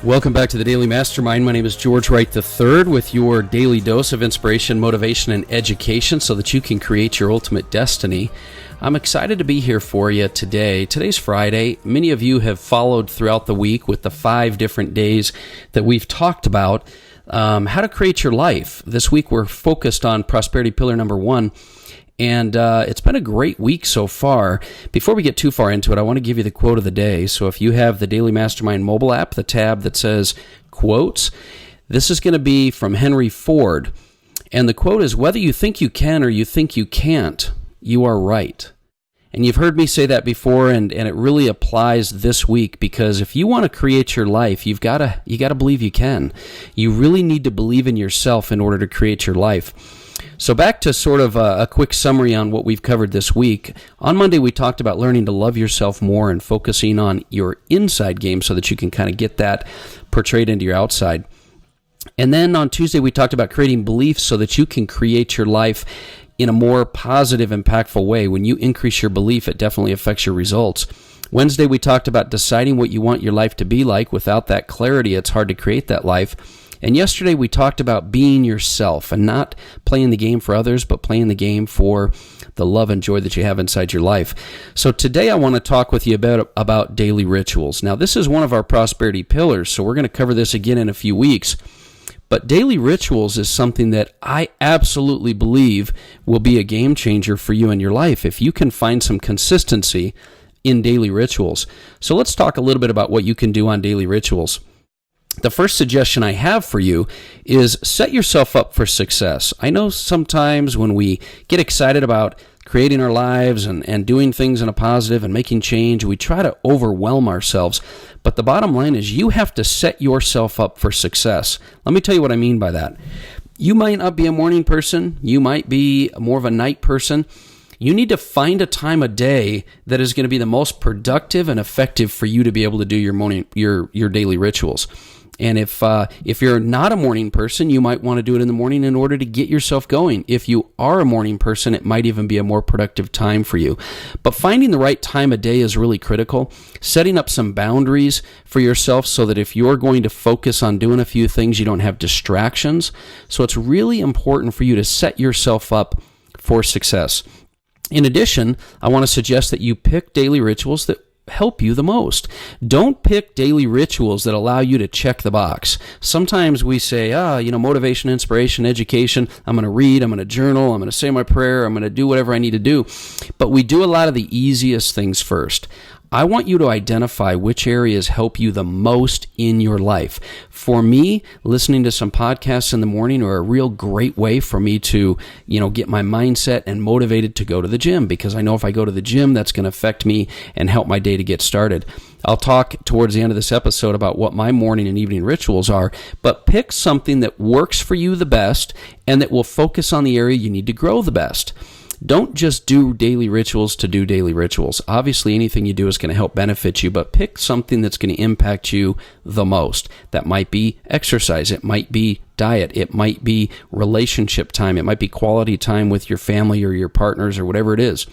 Welcome back to the Daily Mastermind. My name is George Wright III with your daily dose of inspiration, motivation, and education so that you can create your ultimate destiny. I'm excited to be here for you today. Today's Friday. Many of you have followed throughout the week with the 5 different days that we've talked about how to create your life. This week we're focused on prosperity pillar number 1. And it's been a great week so far. Before we get too far into it, I want to give you the quote of the day. So if you have the Daily Mastermind mobile app, the tab that says quotes, this is going to be from Henry Ford. And the quote is, "Whether you think you can or you think you can't, you are right." And you've heard me say that before, and it really applies this week, because if you want to create your life, you got to believe you can. You really need to believe in yourself in order to create your life. So back to sort of a quick summary on what we've covered this week. On Monday, we talked about learning to love yourself more and focusing on your inside game so that you can kind of get that portrayed into your outside. And then on Tuesday, we talked about creating beliefs so that you can create your life in a more positive, impactful way. When you increase your belief, it definitely affects your results. Wednesday, we talked about deciding what you want your life to be like. Without that clarity, it's hard to create that life. And yesterday we talked about being yourself and not playing the game for others, but playing the game for the love and joy that you have inside your life. So today I want to talk with you about daily rituals. Now, this is one of our prosperity pillars, so we're going to cover this again in a few weeks. But daily rituals is something that I absolutely believe will be a game changer for you in your life if you can find some consistency in daily rituals. So let's talk a little bit about what you can do on daily rituals. The first suggestion I have for you is set yourself up for success. I know sometimes when we get excited about creating our lives and doing things in a positive and making change, we try to overwhelm ourselves. But the bottom line is you have to set yourself up for success. Let me tell you what I mean by that. You might not be a morning person. You might be more of a night person. You need to find a time of day that is going to be the most productive and effective for you to be able to do your daily rituals. And if you're not a morning person, you might want to do it in the morning in order to get yourself going. If you are a morning person, it might even be a more productive time for you. But finding the right time of day is really critical. Setting up some boundaries for yourself so that if you're going to focus on doing a few things, you don't have distractions. So it's really important for you to set yourself up for success. In addition, I want to suggest that you pick daily rituals that help you the most. Don't pick daily rituals that allow you to check the box. Sometimes we say, motivation, inspiration, education, I'm going to read, I'm going to journal, I'm going to say my prayer, I'm going to do whatever I need to do. But we do a lot of the easiest things first. I want you to identify which areas help you the most in your life. For me, listening to some podcasts in the morning are a real great way for me to, get my mindset and motivated to go to the gym, because I know if I go to the gym, that's going to affect me and help my day to get started. I'll talk towards the end of this episode about what my morning and evening rituals are, but pick something that works for you the best and that will focus on the area you need to grow the best. Don't just do daily rituals to do daily rituals. Obviously, anything you do is going to help benefit you, but pick something that's going to impact you the most. That might be exercise. It might be diet. It might be relationship time. It might be quality time with your family or your partners or whatever it is.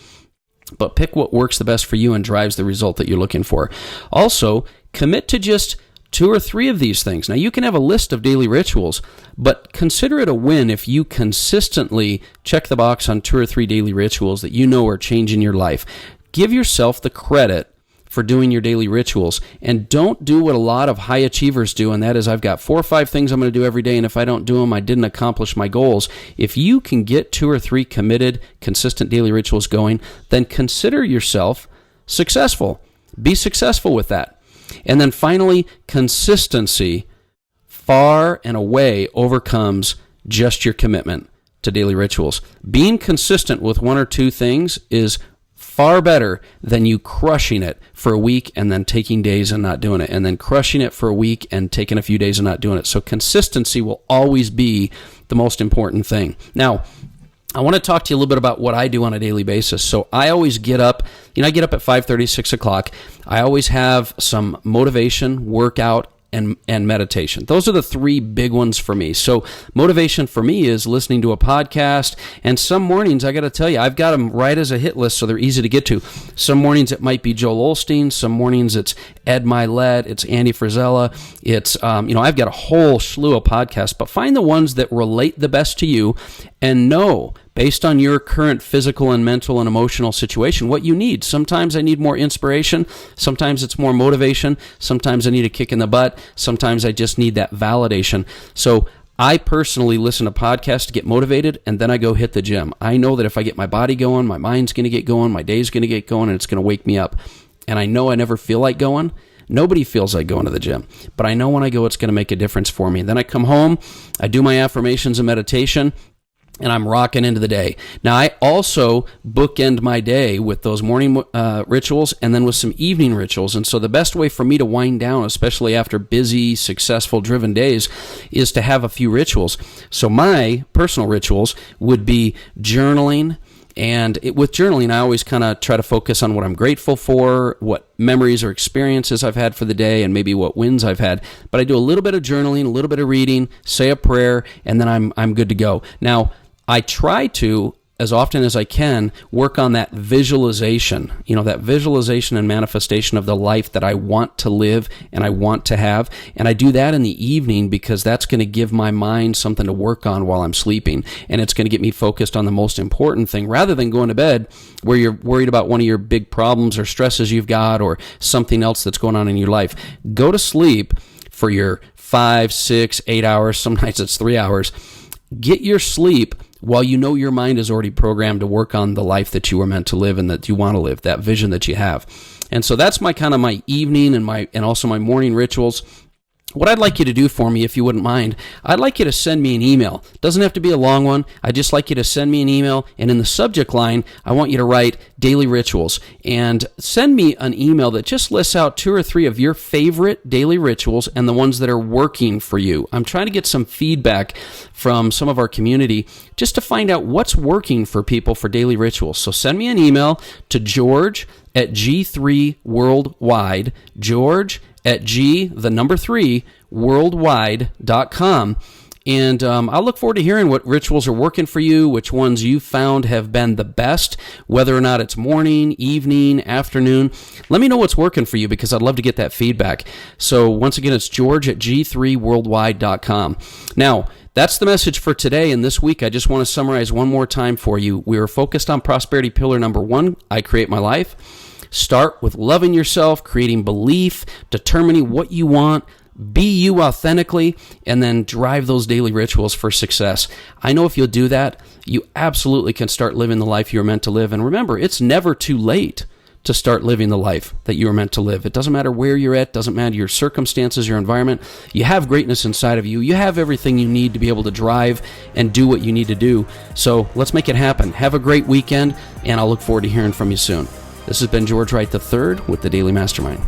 But pick what works the best for you and drives the result that you're looking for. Also, commit to just 2 or 3 of these things. Now, you can have a list of daily rituals, but consider it a win if you consistently check the box on 2 or 3 daily rituals that you know are changing your life. Give yourself the credit for doing your daily rituals, and don't do what a lot of high achievers do, and that is, I've got 4 or 5 things I'm going to do every day, and if I don't do them, I didn't accomplish my goals. If you can get 2 or 3 committed, consistent daily rituals going, then consider yourself successful. Be successful with that. And then finally, consistency far and away overcomes just your commitment to daily rituals. Being consistent with 1 or 2 things is far better than you crushing it for a week and then taking days and not doing it, and then crushing it for a week and taking a few days and not doing it. So consistency will always be the most important thing. Now, I want to talk to you a little bit about what I do on a daily basis. So I always get up, I get up at 5:30, 6 o'clock. I always have some motivation workout and meditation. Those are the three big ones for me. So motivation for me is listening to a podcast, and some mornings, I got to tell you, I've got them right as a hit list so they're easy to get to. Some mornings it might be Joel Osteen, some mornings it's Ed Milet, it's Andy Frisella, it's, I've got a whole slew of podcasts, but find the ones that relate the best to you and know, based on your current physical and mental and emotional situation, what you need. Sometimes I need more inspiration. Sometimes it's more motivation. Sometimes I need a kick in the butt. Sometimes I just need that validation. So I personally listen to podcasts to get motivated, and then I go hit the gym. I know that if I get my body going, my mind's going to get going, my day's going to get going, and it's going to wake me up. And I know I never feel like going. Nobody feels like going to the gym, but I know when I go, it's going to make a difference for me. Then I come home, I do my affirmations and meditation, and I'm rocking into the day. Now, I also bookend my day with those morning rituals and then with some evening rituals. And so the best way for me to wind down, especially after busy, successful, driven days, is to have a few rituals. So my personal rituals would be journaling. And with journaling, I always kind of try to focus on what I'm grateful for, what memories or experiences I've had for the day, and maybe what wins I've had. But I do a little bit of journaling, a little bit of reading, say a prayer, and then I'm good to go. Now, I try to, as often as I can, work on that visualization, that visualization and manifestation of the life that I want to live and I want to have. And I do that in the evening because that's going to give my mind something to work on while I'm sleeping. And it's going to get me focused on the most important thing rather than going to bed where you're worried about one of your big problems or stresses you've got or something else that's going on in your life. Go to sleep for your 5, 6, 8 hours. Some nights it's 3 hours. Get your sleep while you know your mind is already programmed to work on the life that you were meant to live and that you want to live, that vision that you have. And so that's my evening and also my morning rituals. What I'd like you to do for me, if you wouldn't mind, I'd like you to send me an email. It doesn't have to be a long one. I'd just like you to send me an email, and in the subject line, I want you to write daily rituals. And send me an email that just lists out 2 or 3 of your favorite daily rituals and the ones that are working for you. I'm trying to get some feedback from some of our community just to find out what's working for people for daily rituals. So send me an email to George@G3Worldwide, George@G3Worldwide.com. And I'll look forward to hearing what rituals are working for you, which ones you found have been the best, whether or not it's morning, evening, afternoon. Let me know what's working for you because I'd love to get that feedback. So once again, it's George@G3Worldwide.com. Now, that's the message for today and this week. I just want to summarize one more time for you. We were focused on prosperity pillar number 1, I create my life. Start with loving yourself, creating belief, determining what you want, be you authentically, and then drive those daily rituals for success. I know if you'll do that, you absolutely can start living the life you're meant to live. And remember, it's never too late to start living the life that you were meant to live. It doesn't matter where you're at, doesn't matter your circumstances, your environment. You have greatness inside of you. You have everything you need to be able to drive and do what you need to do. So let's make it happen. Have a great weekend, and I'll look forward to hearing from you soon. This has been George Wright III with the Daily Mastermind.